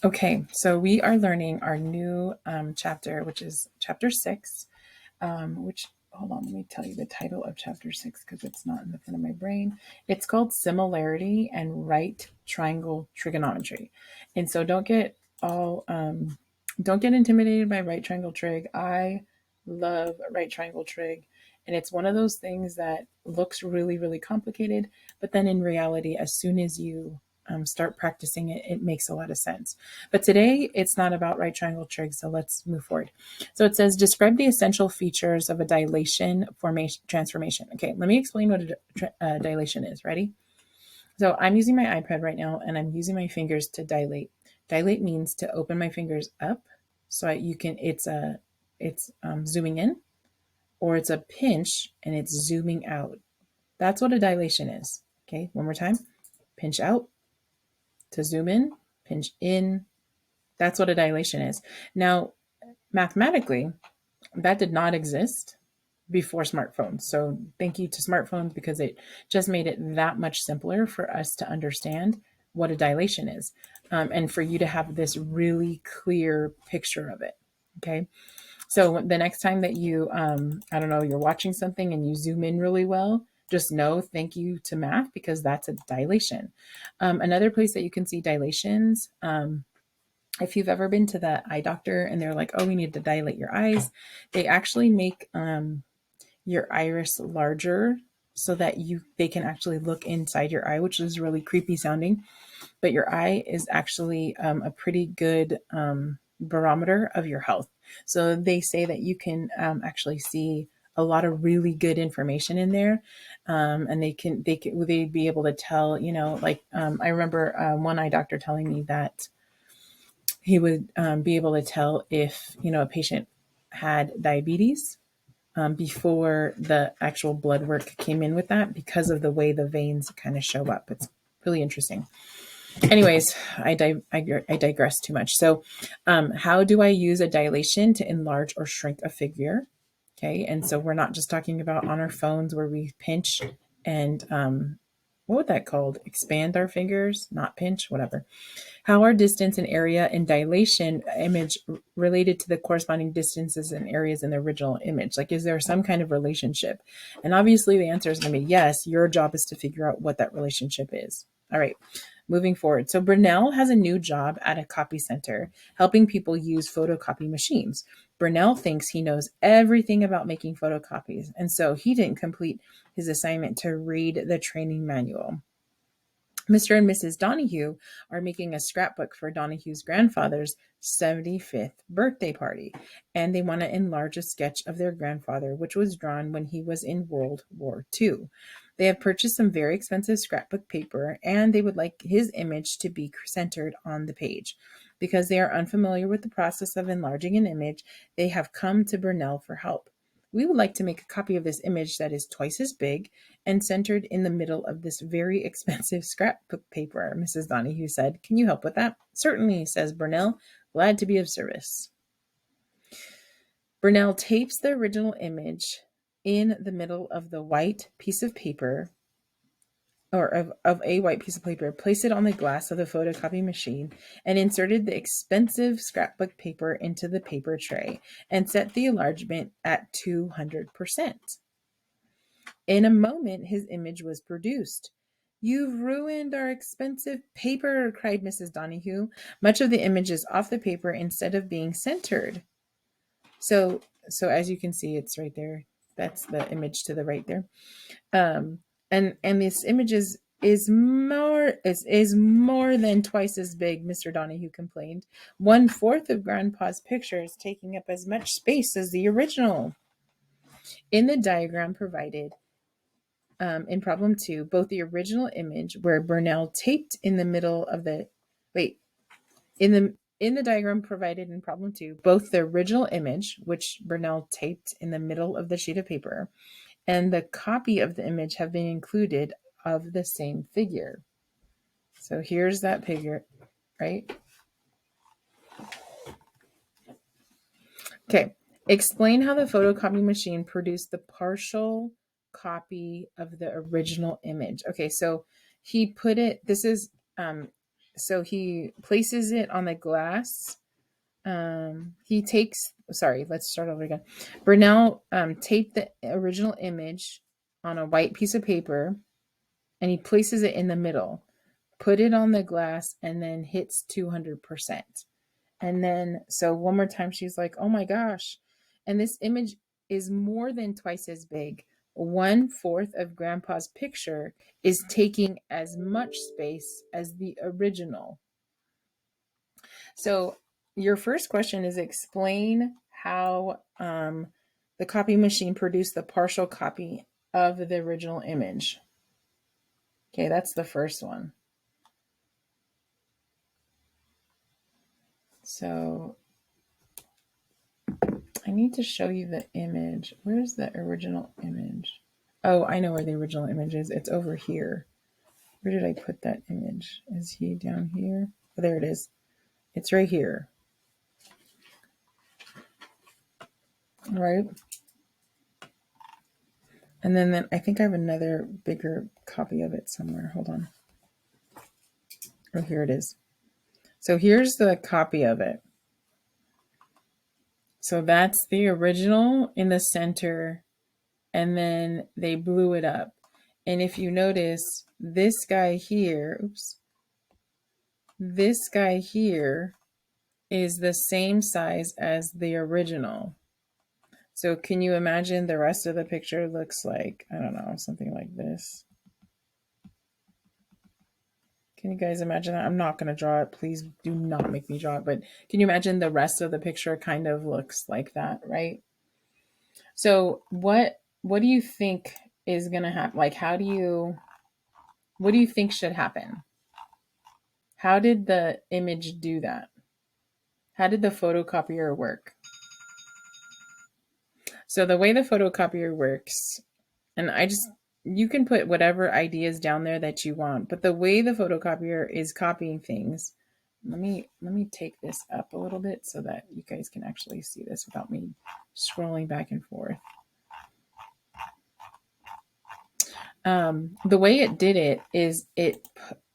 Okay, so we are learning our new chapter, which is chapter 6, which, hold on, let me tell you the title of chapter 6 because it's not in the front of my brain. It's called Similarity and Right Triangle Trigonometry. And so don't get intimidated by right triangle trig. I love right triangle trig. And it's one of those things that looks really, really complicated, but then in reality, as soon as you start practicing it, it makes a lot of sense. But today, it's not about right triangle trig, so let's move forward. So it says, describe the essential features of a dilation formation transformation. Okay, let me explain what a dilation is. Ready? So I'm using my iPad right now, and I'm using my fingers to dilate. Dilate means to open my fingers up, so you can. It's zooming in, or it's a pinch and it's zooming out. That's what a dilation is. Okay, one more time. Pinch out to zoom in, pinch in. That's what a dilation is. Now, mathematically, that did not exist before smartphones. So thank you to smartphones because it just made it that much simpler for us to understand what a dilation is, and for you to have this really clear picture of it. Okay. So the next time that you, I don't know, you're watching something and you zoom in really well, just know thank you to math because that's a dilation. Another place that you can see dilations, if you've ever been to the eye doctor and they're like, oh, we need to dilate your eyes, they actually make your iris larger so that they can actually look inside your eye, which is really creepy sounding. But your eye is actually a pretty good barometer of your health. So they say that you can actually see a lot of really good information in there, and they'd be able to tell, like I remember one eye doctor telling me that he would be able to tell if a patient had diabetes before the actual blood work came in with that because of the way the veins kind of show up. It's really interesting. Anyways, I digress too much. So, how do I use a dilation to enlarge or shrink a figure? Okay, and so we're not just talking about on our phones where we pinch and what would that called? Expand our fingers, not pinch, whatever. How are distance and area in dilation image related to the corresponding distances and areas in the original image? Like, is there some kind of relationship? And obviously the answer is going to be yes. Your job is to figure out what that relationship is. All right, moving forward. So Brunel has a new job at a copy center, helping people use photocopy machines. Brunel thinks he knows everything about making photocopies, and so he didn't complete his assignment to read the training manual. Mr. and Mrs. Donahue are making a scrapbook for Donahue's grandfather's 75th birthday party, and they want to enlarge a sketch of their grandfather, which was drawn when he was in World War II. They have purchased some very expensive scrapbook paper, and they would like his image to be centered on the page. Because they are unfamiliar with the process of enlarging an image, they have come to Burnell for help. We would like to make a copy of this image that is twice as big and centered in the middle of this very expensive scrapbook paper, Mrs. Donahue said. Can you help with that? Certainly, says Burnell, glad to be of service. Burnell tapes the original image in the middle of the white piece of paper, or of a white piece of paper, placed it on the glass of the photocopy machine, and inserted the expensive scrapbook paper into the paper tray, and set the enlargement at 200%. In a moment, his image was produced. You've ruined our expensive paper, cried Mrs. Donahue. Much of the image is off the paper instead of being centered. So as you can see, it's right there. That's the image to the right there. And this image is more than twice as big, Mr. Donahue complained. 1/4 of Grandpa's picture is taking up as much space as the original. In the diagram provided, in problem 2, both the original image where Burnell taped in the middle of the in the diagram provided in problem 2, both the original image, which Burnell taped in the middle of the sheet of paper, and the copy of the image have been included of the same figure. So here's that figure, right? Okay. Explain how the photocopy machine produced the partial copy of the original image. Okay, so he put it, this is so he places it on the glass. He takes, sorry, let's start over again. Brunel taped the original image on a white piece of paper and he places it in the middle, put it on the glass, and then hits 200%. And then, so one more time, she's like, oh my gosh. And this image is more than twice as big. 1/4 of Grandpa's picture is taking as much space as the original. So, your first question is explain how the copy machine produced the partial copy of the original image. Okay, that's the first one. So, I need to show you the image. Where's the original image? Oh, I know where the original image is. It's over here. Where did I put that image? Is he down here? Oh, there it is. It's right here. All right. And then I think I have another bigger copy of it somewhere. Hold on. Oh, here it is. So here's the copy of it. So that's the original in the center, and then they blew it up. And if you notice, this guy here, this guy here is the same size as the original. So can you imagine the rest of the picture looks like, I don't know, something like this. Can you guys imagine that? I'm not going to draw it. Please do not make me draw it. But can you imagine the rest of the picture kind of looks like that, right? So what do you think is going to happen? Like, what do you think should happen? How did the image do that? How did the photocopier work? So the way the photocopier works, and you can put whatever ideas down there that you want, but the way the photocopier is copying things, let me take this up a little bit so that you guys can actually see this without me scrolling back and forth. The way it did it is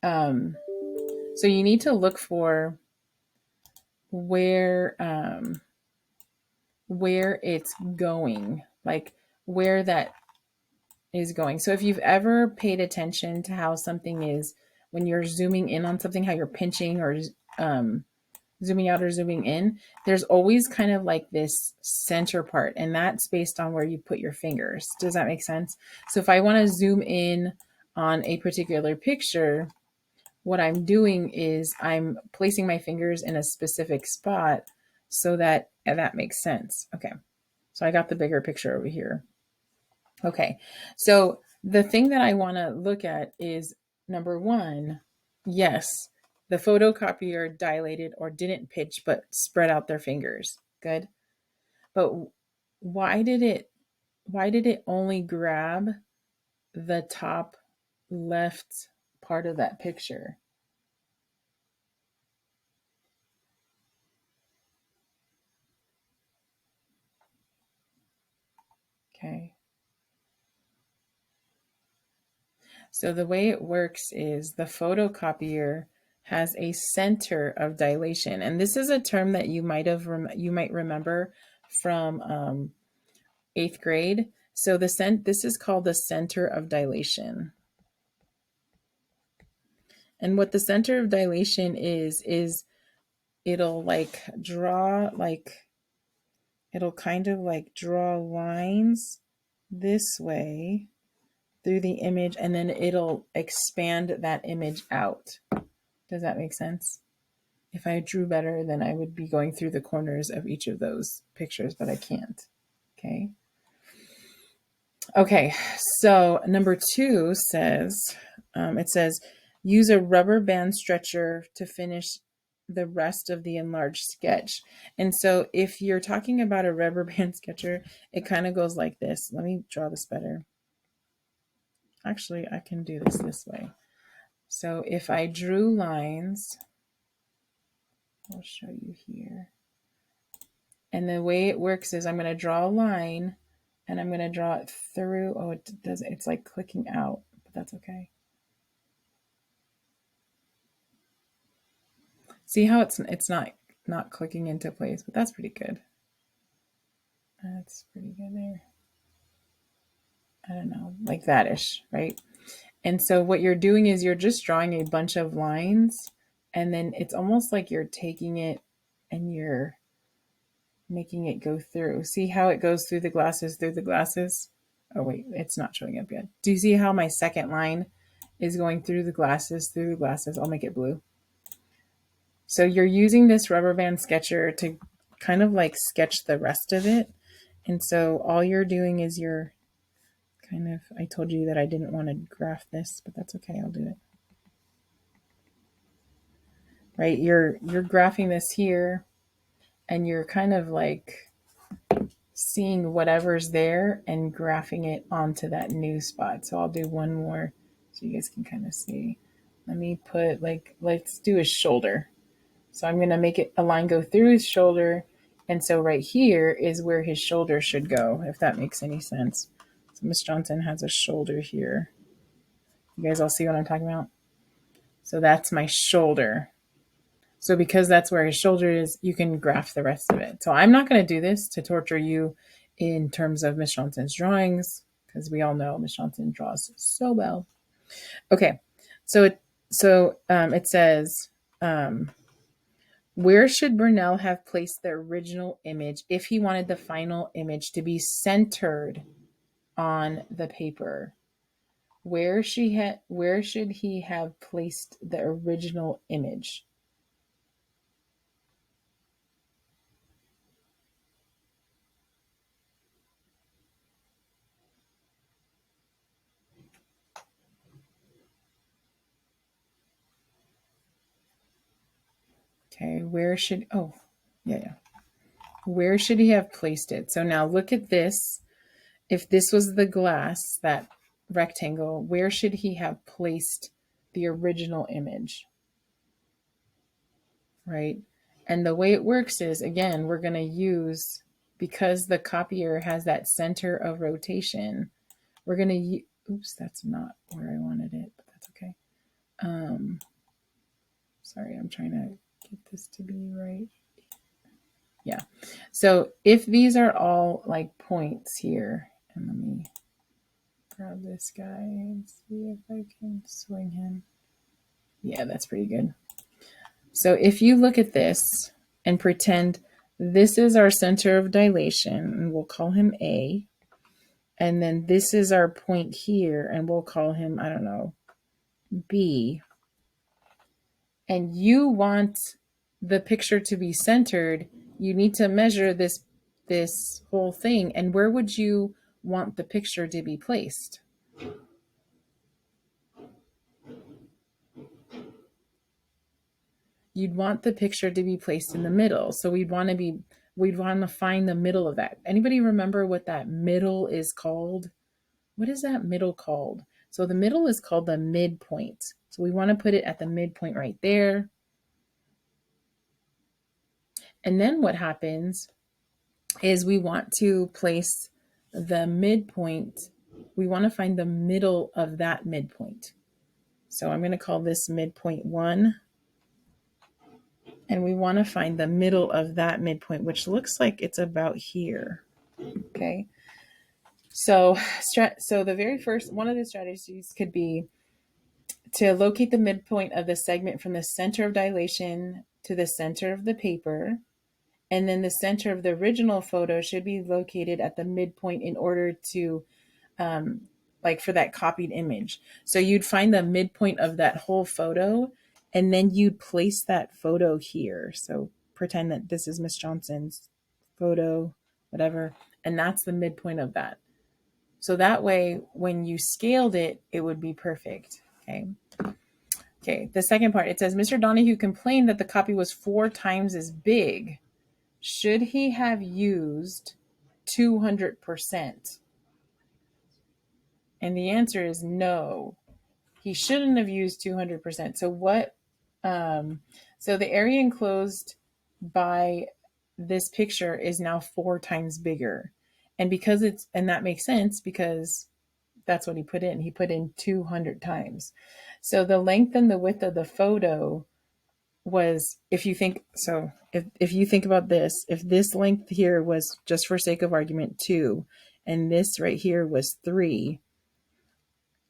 so you need to look for where it's going, like where that is going. So if you've ever paid attention to how something is when you're zooming in on something, how you're pinching or zooming out or zooming in, there's always kind of like this center part, and that's based on where you put your fingers. Does that make sense? So if I want to zoom in on a particular picture, what I'm doing is I'm placing my fingers in a specific spot so that makes sense. Okay. So I got the bigger picture over here. Okay. So the thing that I want to look at is number one, yes, the photocopier dilated or didn't pitch, but spread out their fingers. Good. But why did it only grab the top left part of that picture? Okay. So the way it works is the photocopier has a center of dilation, and this is a term that you might remember from 8th grade. So this is called the center of dilation. And what the center of dilation is it'll it'll kind of like draw lines this way through the image, and then it'll expand that image out. Does that make sense? If I drew better, then I would be going through the corners of each of those pictures, but I can't. Okay. Okay, so number 2 says, it says, use a rubber band stretcher to finish the rest of the enlarged sketch. And so if you're talking about a rubber band sketcher, it kind of goes like this. Let me draw this better. Actually, I can do this way. So if I drew lines, I'll show you here. And the way it works is I'm going to draw a line and I'm going to draw it through. Oh, it's like clicking out, but that's okay. See how it's not clicking into place, but that's pretty good. That's pretty good there. I don't know, like that ish, right? And so what you're doing is you're just drawing a bunch of lines, and then it's almost like you're taking it and you're making it go through. See how it goes through the glasses, through the glasses? Oh, wait, it's not showing up yet. Do you see how my second line is going through the glasses, through the glasses? I'll make it blue. So you're using this rubber band sketcher to kind of like sketch the rest of it. And so all you're doing is you're kind of, I told you that I didn't want to graph this, but that's okay. I'll do it. Right? You're graphing this here, and you're kind of like seeing whatever's there and graphing it onto that new spot. So I'll do one more so you guys can kind of see. Let me put like, let's do his shoulder. So I'm going to make it a line go through his shoulder. And so right here is where his shoulder should go, if that makes any sense. So Miss Johnson has a shoulder here. You guys all see what I'm talking about? So that's my shoulder. So because that's where his shoulder is, you can graph the rest of it. So I'm not going to do this to torture you in terms of Miss Johnson's drawings, because we all know Miss Johnson draws so well. Okay, so it says, where should Burnell have placed the original image if he wanted the final image to be centered on the paper? Where should he have placed the original image? Okay, where should he have placed it? So now look at this. If this was the glass, that rectangle, where should he have placed the original image? Right? And the way it works is, again, we're going to use, because the copier has that center of rotation, we're going to, oops, that's not where I wanted it, but that's okay. Sorry, I'm trying to get this to be right. Yeah. So if these are all like points here, and let me grab this guy and see if I can swing him. Yeah, that's pretty good. So if you look at this and pretend this is our center of dilation, and we'll call him A, and then this is our point here, and we'll call him, I don't know, B, and you want the picture to be centered, you need to measure this whole thing. And where would you want the picture to be placed? You'd want the picture to be placed in the middle. So we'd want to find the middle of that. Anybody remember what that middle is called? What is that middle called? So the middle is called the midpoint. So we want to put it at the midpoint right there. And then what happens is we want to place the midpoint. We want to find the middle of that midpoint. So I'm going to call this midpoint 1. And we want to find the middle of that midpoint, which looks like it's about here. Okay. So the very first, one of the strategies could be to locate the midpoint of the segment from the center of dilation to the center of the paper. And then the center of the original photo should be located at the midpoint in order to, like for that copied image. So you'd find the midpoint of that whole photo, and then you'd place that photo here. So pretend that this is Miss Johnson's photo, whatever, and that's the midpoint of that. So that way, when you scaled it, it would be perfect. Okay. Okay. The second part, it says, Mr. Donahue complained that the copy was 4 times as big. Should he have used 200%? And the answer is no. He shouldn't have used 200%. So what? So the area enclosed by this picture is now 4 times bigger. And because and that makes sense because that's what he put in. He put in 200 times. So the length and the width of the photo was, if you think so, if you think about this, if this length here was, just for sake of argument, 2, and this right here was 3,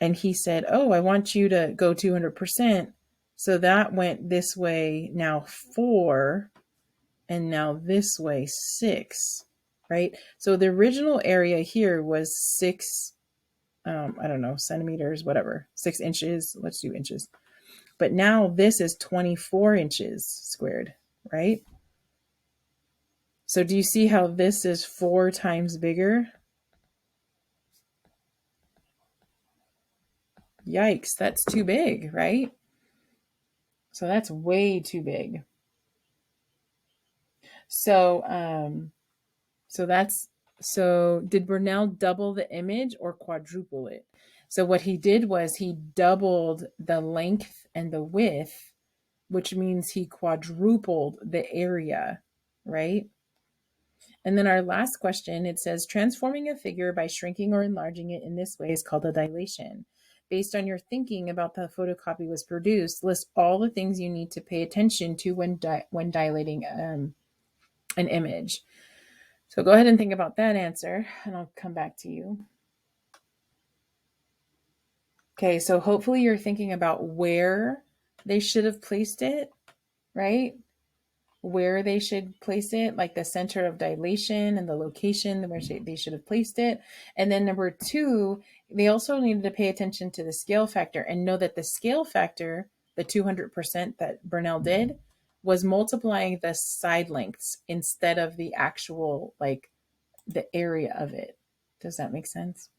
and he said, oh, I want you to go 200%, so that went this way now 4, and now this way 6, right? So the original area here was 6, I don't know, centimeters, whatever, 6 inches. Let's do inches. But now this is 24 inches squared, right? So do you see how this is 4 times bigger? Yikes, that's too big, right? So that's way too big. So, so did Burnell double the image or quadruple it? So what he did was he doubled the length and the width, which means he quadrupled the area, right? And then our last question, it says, transforming a figure by shrinking or enlarging it in this way is called a dilation. Based on your thinking about the photocopy was produced, list all the things you need to pay attention to when dilating an image. So go ahead and think about that answer, and I'll come back to you. Okay, so hopefully you're thinking about where they should have placed it, right? Where they should place it, like the center of dilation and the location where they should have placed it. And then number 2, they also needed to pay attention to the scale factor and know that the scale factor, the 200% that Burnell did, was multiplying the side lengths instead of the actual, like, the area of it. Does that make sense?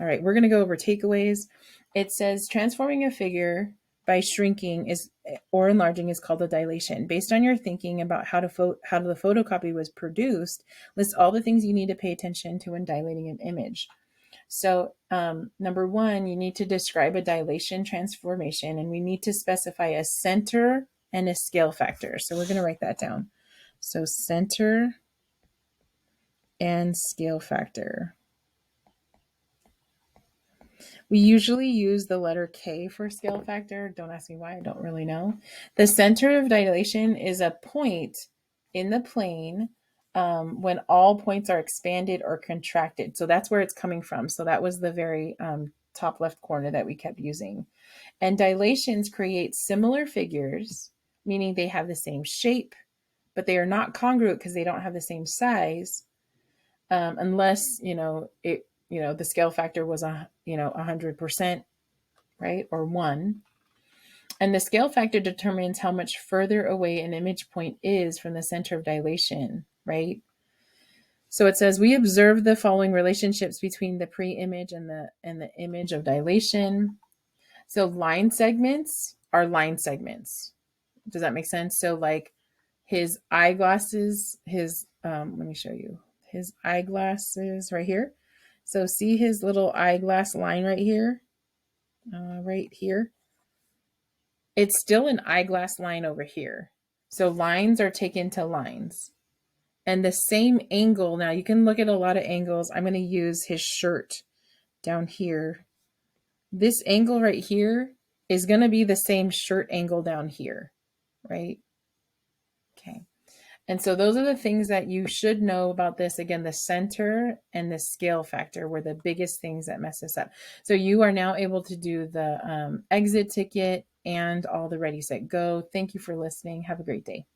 All right, we're going to go over takeaways. It says transforming a figure by shrinking is or enlarging is called a dilation. Based on your thinking about how the photocopy was produced, list all the things you need to pay attention to when dilating an image. So number 1, you need to describe a dilation transformation, and we need to specify a center and a scale factor. So we're going to write that down. So center and scale factor. We usually use the letter K for scale factor. Don't ask me why, I don't really know. The center of dilation is a point in the plane when all points are expanded or contracted. So that's where it's coming from. So that was the very top left corner that we kept using. And dilations create similar figures, meaning they have the same shape, but they are not congruent because they don't have the same size, unless, the scale factor was 100%, right? Or 1. And the scale factor determines how much further away an image point is from the center of dilation, right? So it says we observe the following relationships between the pre-image and the image of dilation. So line segments are line segments. Does that make sense? So like his eyeglasses, let me show you his eyeglasses right here. So see his little eyeglass line right here, right here. It's still an eyeglass line over here. So lines are taken to lines. And the same angle, now you can look at a lot of angles. I'm going to use his shirt down here. This angle right here is going to be the same shirt angle down here, right? Okay. And so those are the things that you should know about this. Again, the center and the scale factor were the biggest things that mess us up. So you are now able to do the exit ticket and all the ready, set, go. Thank you for listening. Have a great day.